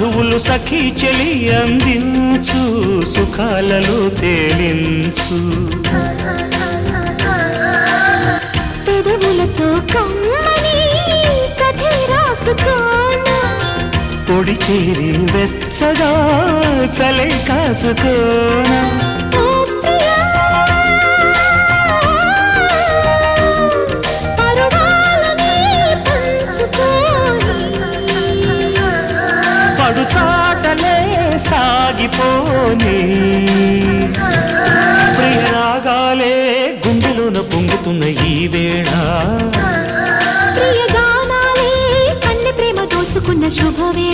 మధువులు సఖీ చెలి అందించు సుఖాలలో తేలించు పెదవులతో కమ్మని కథ రాసుకోనా పొడి చేరి వెచ్చగా చలే కాసుకోనా పడుచాటలే సాగిపోని ప్రియరాగాలే గుండెలోన పొంగుతున్న ఈ వేళ ప్రియ గానాలే కన్నె ప్రేమ దోచుకున్న శుభవే